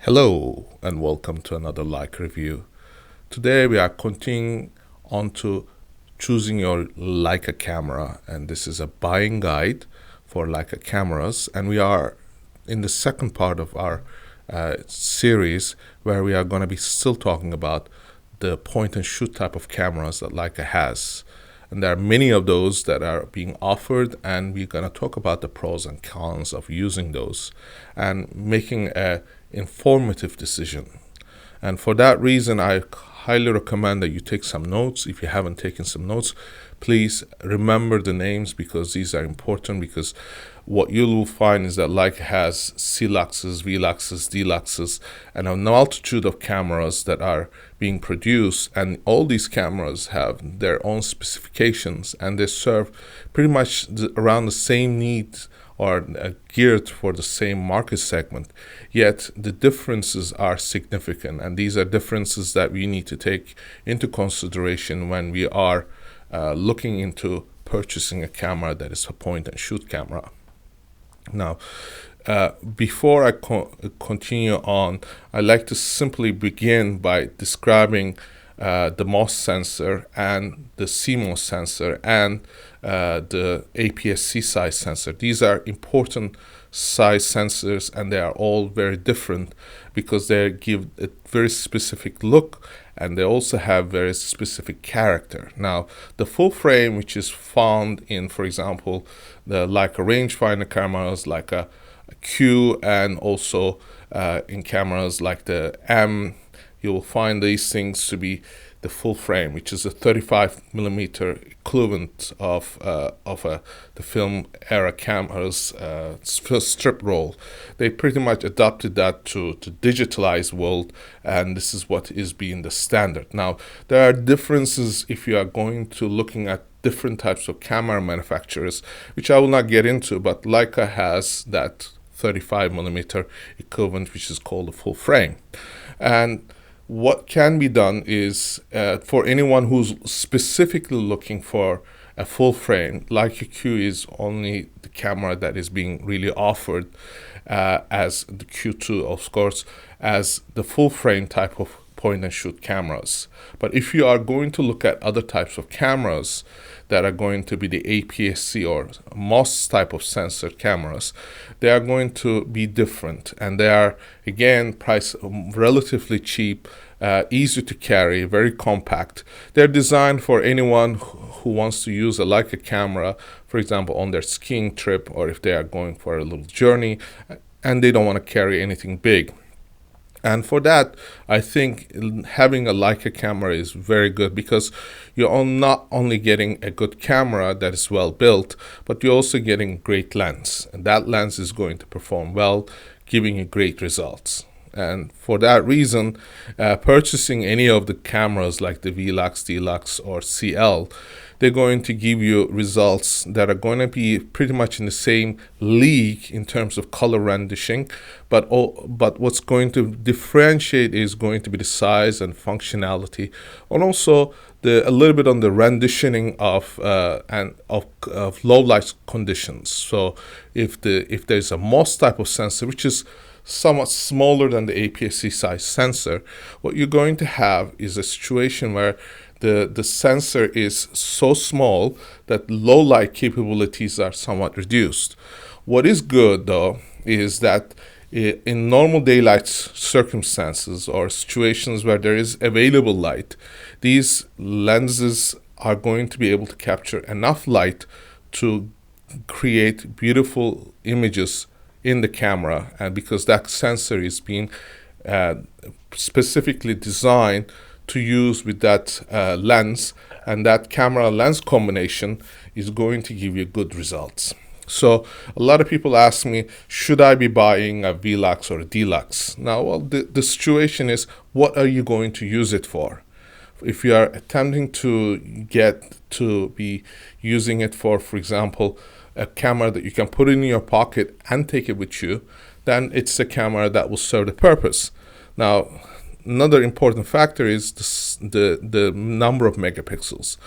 Hello and welcome to another Leica review. Today we are continuing on to choosing your Leica camera, and this is a buying guide for Leica cameras, and we are in the second part of our series where we are going to be still talking about the point and shoot type of cameras that Leica has. And there are many of those that are being offered, and we're going to talk about the pros and cons of using those and making a informative decision. And for that reason, I highly recommend that you take some notes. If you haven't taken some notes, please remember the names, because these are important, because what you will find is that Leica has C-Luxes, V-Luxes, D-Luxes, and a multitude of cameras that are being produced, and all these cameras have their own specifications, and they serve pretty much around the same needs, or geared for the same market segment. Yet the differences are significant, and these are differences that we need to take into consideration when we are looking into purchasing a camera that is a point and shoot camera. Now, before I continue on, I'd like to simply begin by describing the MOS sensor and the CMOS sensor and the APS-C size sensor. These are important size sensors, and they are all very different because they give a very specific look, and they also have very specific character. Now, the full frame, which is found in, for example, the Leica rangefinder cameras, like a Q, and also in cameras like the M, you will find these things to be the full frame, which is a 35mm equivalent of the film era cameras strip roll. They pretty much adopted that to digitalized world, and this is what is being the standard. Now, there are differences if you are going to looking at different types of camera manufacturers, which I will not get into, but Leica has that 35mm equivalent, which is called the full frame. And what can be done is, for anyone who's specifically looking for a full frame, Leica Q is only the camera that is being really offered as the Q2, of course, as the full frame type of point and shoot cameras. But if you are going to look at other types of cameras that are going to be the APS-C or MOS type of sensor cameras, they are going to be different, and they are again priced relatively cheap, easy to carry, very compact. They're designed for anyone who wants to use a Leica camera, for example, on their skiing trip, or if they are going for a little journey and they don't want to carry anything big. And for that, I think having a Leica camera is very good, because you're not only getting a good camera that is well built, but you're also getting great lens. And that lens is going to perform well, giving you great results. And for that reason, purchasing any of the cameras like the V-Lux, D-Lux, or CL, they're going to give you results that are going to be pretty much in the same league in terms of color rendering, but what's going to differentiate is going to be the size and functionality, and also a little bit on the renditioning of low light conditions. So if there's a MOS type of sensor, which is somewhat smaller than the APS-C size sensor, what you're going to have is a situation where the sensor is so small that low light capabilities are somewhat reduced. What is good, though, is that in normal daylight circumstances or situations where there is available light, these lenses are going to be able to capture enough light to create beautiful images in the camera, and because that sensor is being specifically designed to use with that lens, and that camera lens combination is going to give you good results. So a lot of people ask me, should I be buying a V-Lux or a D-Lux? Now, well, the situation is, what are you going to use it for? If you are attempting to get to be using it for example, a camera that you can put in your pocket and take it with you, then it's a camera that will serve the purpose. Now, another important factor is the number of megapixels.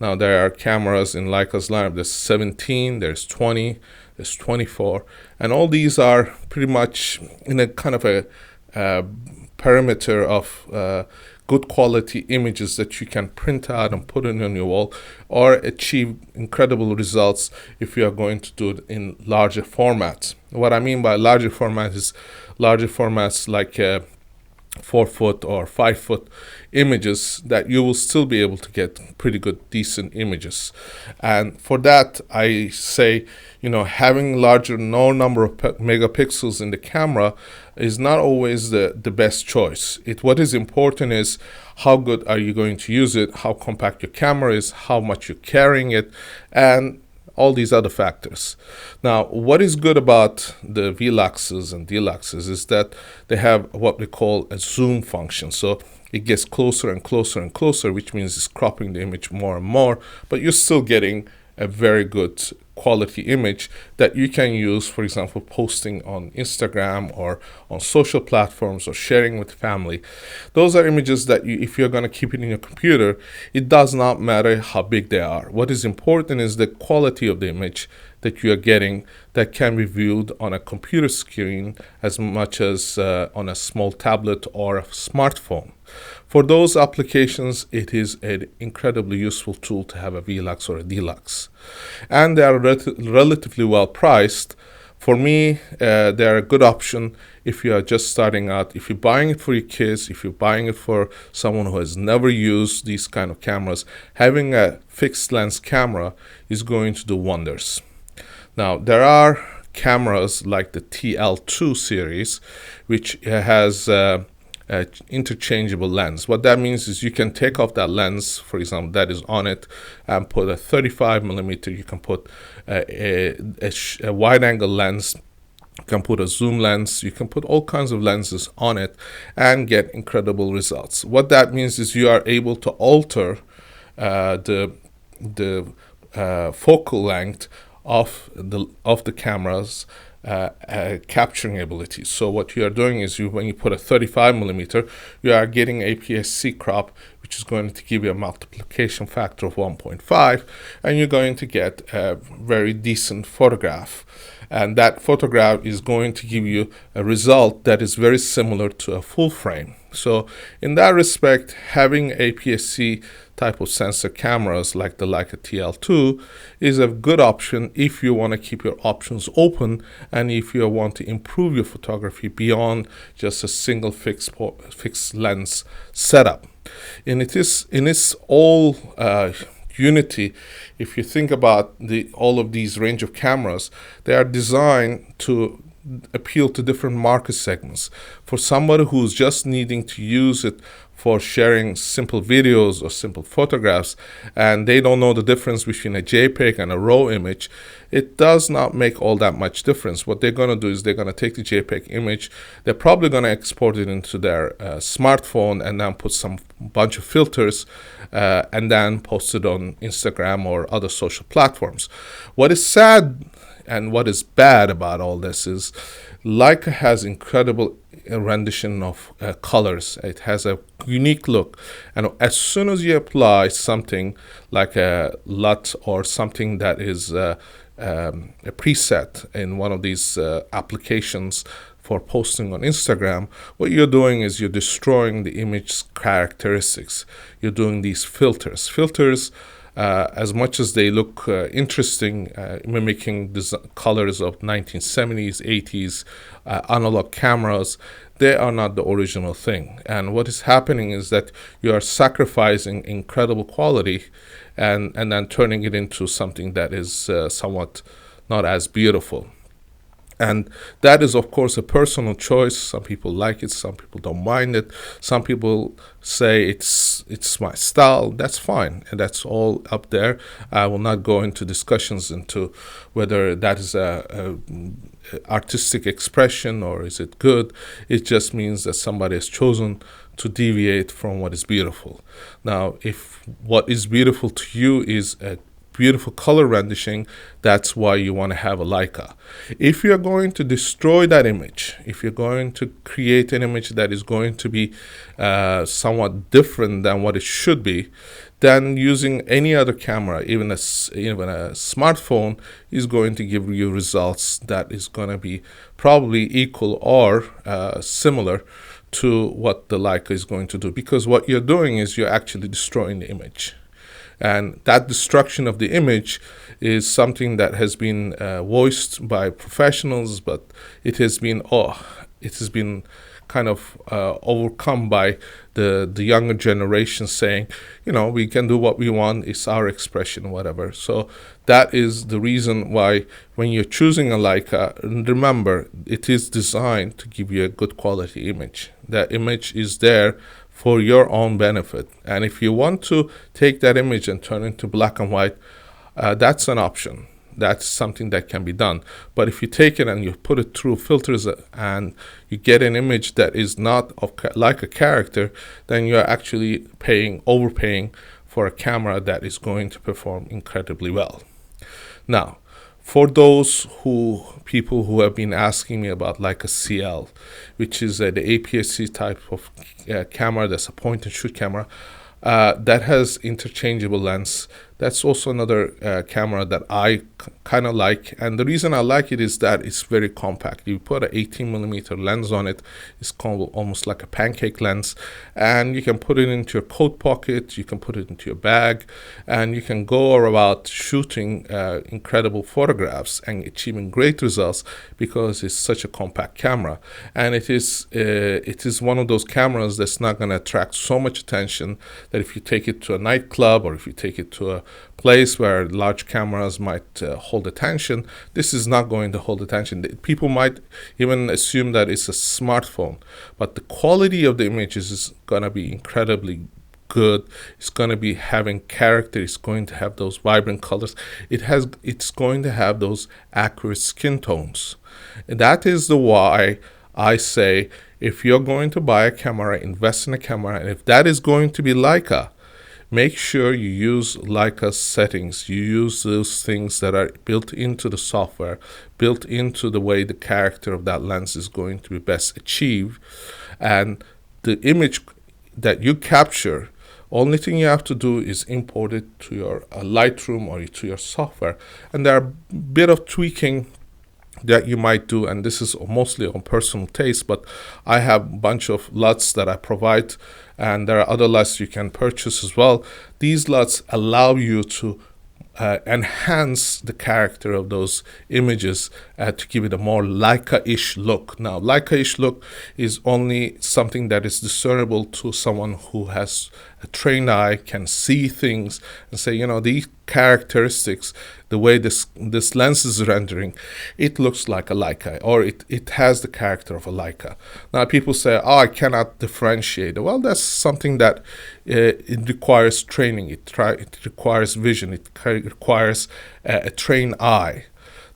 Now, there are cameras in Leica's lineup. There's 17, there's 20, there's 24, and all these are pretty much in a kind of a perimeter of good quality images that you can print out and put it on your wall, or achieve incredible results if you are going to do it in larger formats. What I mean by larger format is larger formats like 4-foot or 5-foot images that you will still be able to get pretty good, decent images. And for that, I say, having larger number of megapixels in the camera is not always the best choice. What is important is how good are you going to use it, how compact your camera is, how much you're carrying it, and all these other factors. Now, what is good about the VLUXs and DLUXs is that they have what we call a zoom function. So it gets closer and closer and closer, which means it's cropping the image more and more, but you're still getting a very good quality image that you can use, for example, posting on Instagram or on social platforms or sharing with family. Those are images that if you're going to keep it in your computer, it does not matter how big they are. What is important is the quality of the image that you are getting that can be viewed on a computer screen as much as on a small tablet or a smartphone. For those applications, it is an incredibly useful tool to have a VLUX or a DLUX. And they are relatively well priced. For me, they are a good option if you are just starting out. If you're buying it for your kids, if you're buying it for someone who has never used these kind of cameras, having a fixed lens camera is going to do wonders. Now, there are cameras like the TL2 series, which has interchangeable lens. What that means is you can take off that lens, for example, that is on it, and put a 35mm. You can put a wide angle lens. You can put a zoom lens. You can put all kinds of lenses on it and get incredible results. What that means is you are able to alter the focal length of the camera's capturing ability. So what you are doing is when you put a 35mm, you are getting APS-C crop, which is going to give you a multiplication factor of 1.5, and you're going to get a very decent photograph. And that photograph is going to give you a result that is very similar to a full frame. So in that respect, having APS-C type of sensor cameras like the Leica TL2 is a good option if you want to keep your options open and if you want to improve your photography beyond just a single fixed lens setup. And it is in its all unity. If you think about all of these range of cameras, they are designed to appeal to different market segments. For somebody who's just needing to use it for sharing simple videos or simple photographs, and they don't know the difference between a JPEG and a RAW image, it does not make all that much difference. What they're going to do is they're going to take the JPEG image, they're probably going to export it into their smartphone and then put some bunch of filters and then post it on Instagram or other social platforms. What is sad and what is bad about all this is Leica has incredible rendition of colors. It has a unique look, and as soon as you apply something like a LUT or something that is a preset in one of these applications for posting on Instagram, what you're doing is you're destroying the image characteristics. You're doing these filters. As much as they look interesting, mimicking the colors of 1970s, 80s analog cameras, they are not the original thing. And what is happening is that you are sacrificing incredible quality and then turning it into something that is somewhat not as beautiful. And that is, of course, a personal choice. Some people like it, some people don't mind it. Some people say it's my style. That's fine, and that's all up there. I will not go into discussions into whether that is a artistic expression or is it good. It just means that somebody has chosen to deviate from what is beautiful. Now, if what is beautiful to you is a beautiful color rendition, that's why you want to have a Leica. If you're going to destroy that image, if you're going to create an image that is going to be somewhat different than what it should be, then using any other camera, even a smartphone, is going to give you results that is going to be probably equal or similar to what the Leica is going to do, because what you're doing is you're actually destroying the image. And that destruction of the image is something that has been voiced by professionals, but it has been kind of overcome by the younger generation, saying, we can do what we want, it's our expression, whatever. So that is the reason why when you're choosing a Leica, remember, it is designed to give you a good quality image. That image is there for your own benefit. And if you want to take that image and turn it into black and white, that's an option. That's something that can be done. But if you take it and you put it through filters and you get an image that is not like a character, then you're actually overpaying for a camera that is going to perform incredibly well. Now, for those people who have been asking me about Leica CL, which is the APS-C type of camera, that's a point and shoot camera, that has interchangeable lens. That's also another camera that I kind of like, and the reason I like it is that it's very compact. You put an 18mm lens on it. It's called almost like a pancake lens, and you can put it into your coat pocket, you can put it into your bag, and you can go about shooting incredible photographs and achieving great results because it's such a compact camera. And it is one of those cameras that's not going to attract so much attention that if you take it to a nightclub or if you take it to a place where large cameras might hold attention, this is not going to hold attention. People might even assume that it's a smartphone, but the quality of the images is going to be incredibly good. It's going to be having character. It's going to have those vibrant colors. It's going to have those accurate skin tones. And that is the why I say, if you're going to buy a camera, invest in a camera, and if that is going to be Leica, make sure you use Leica's settings. You use those things that are built into the software, built into the way the character of that lens is going to be best achieved. And the image that you capture, only thing you have to do is import it to your Lightroom or to your software. And there are a bit of tweaking that you might do, and this is mostly on personal taste, but I have a bunch of LUTs that I provide, and there are other LUTs you can purchase as well. These LUTs allow you to enhance the character of those images to give it a more Leica-ish look. Now, Leica-ish look is only something that is discernible to someone who has a trained eye, can see things and say, these characteristics, the way this lens is rendering, it looks like a Leica, or it has the character of a Leica. Now, people say, I cannot differentiate. Well, that's something that it requires training. It requires vision. It requires a trained eye.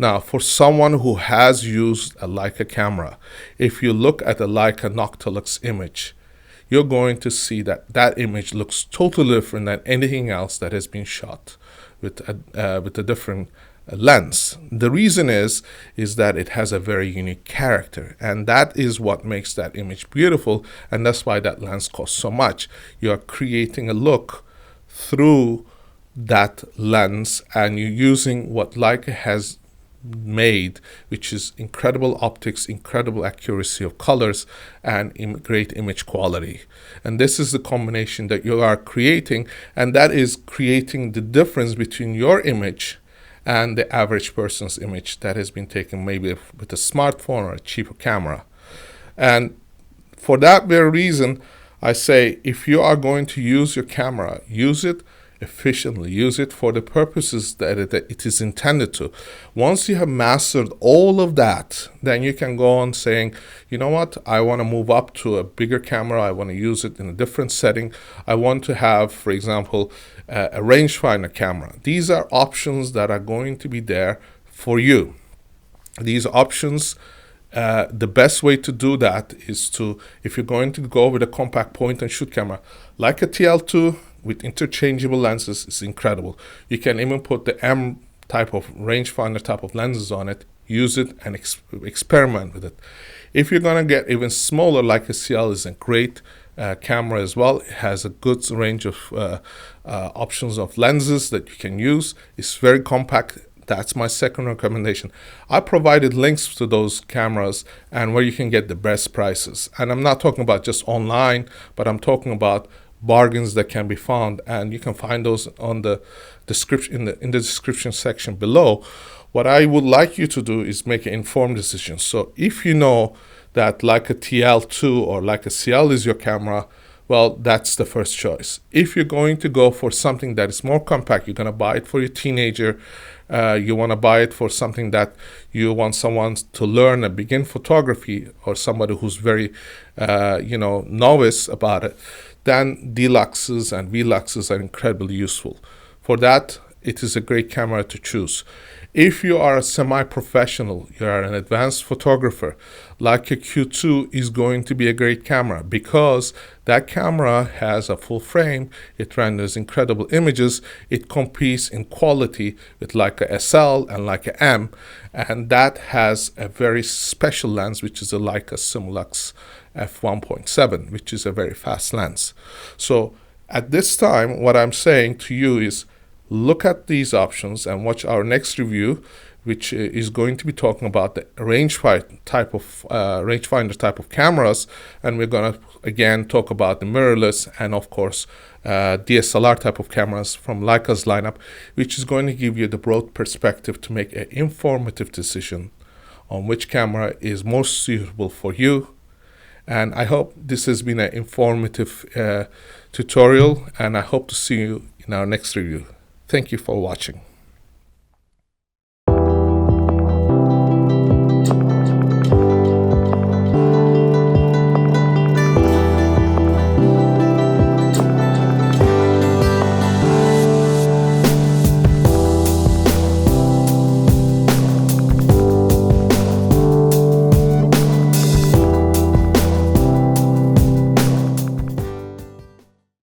Now, for someone who has used a Leica camera, if you look at a Leica Noctilux image, you're going to see that image looks totally different than anything else that has been shot with a different lens. The reason is that it has a very unique character, and that is what makes that image beautiful, and that's why that lens costs so much. You are creating a look through that lens, and you're using what Leica has made, which is incredible optics, incredible accuracy of colors, and great image quality. And this is the combination that you are creating, and that is creating the difference between your image and the average person's image that has been taken maybe with a smartphone or a cheaper camera. And for that very reason, I say, if you are going to use your camera, use it efficiently, use it for the purposes that it is intended to. Once you have mastered all of that, then you can go on saying, you know what, I want to move up to a bigger camera, I want to use it in a different setting, I want to have, for example, a rangefinder camera. These are options that are going to be there for you. These options, the best way to do that is to, if you're going to go with a compact point and shoot camera, like a TL2 with interchangeable lenses, is incredible. You can even put the M type of rangefinder type of lenses on it, use it and experiment with it. If you're going to get even smaller, like a CL is a great camera as well. It has a good range of options of lenses that you can use. It's very compact. That's my second recommendation. I provided links to those cameras and where you can get the best prices. And I'm not talking about just online, but I'm talking about bargains that can be found, and you can find those on the description in the description section below. What I would like you to do is make an informed decision. So if you know that Leica TL2 or Leica CL is your camera, well, that's the first choice. If you're going to go for something that is more compact, you're going to buy it for your teenager, you want to buy it for something that you want someone to learn and begin photography, or somebody who's very, novice about it, then Deluxes and Veluxes are incredibly useful. For that, it is a great camera to choose. If you are a semi-professional, you are an advanced photographer, Leica Q2 is going to be a great camera because that camera has a full frame, it renders incredible images, it competes in quality with Leica SL and Leica M, and that has a very special lens, which is a Leica Simulux f1.7, which is a very fast lens. So at this time, what I'm saying to you is, look at these options and watch our next review, which is going to be talking about the rangefinder type of cameras, and we're going to again talk about the mirrorless and of course DSLR type of cameras from Leica's lineup, which is going to give you the broad perspective to make an informative decision on which camera is most suitable for you. And I hope this has been an informative tutorial, and I hope to see you in our next review. Thank you for watching.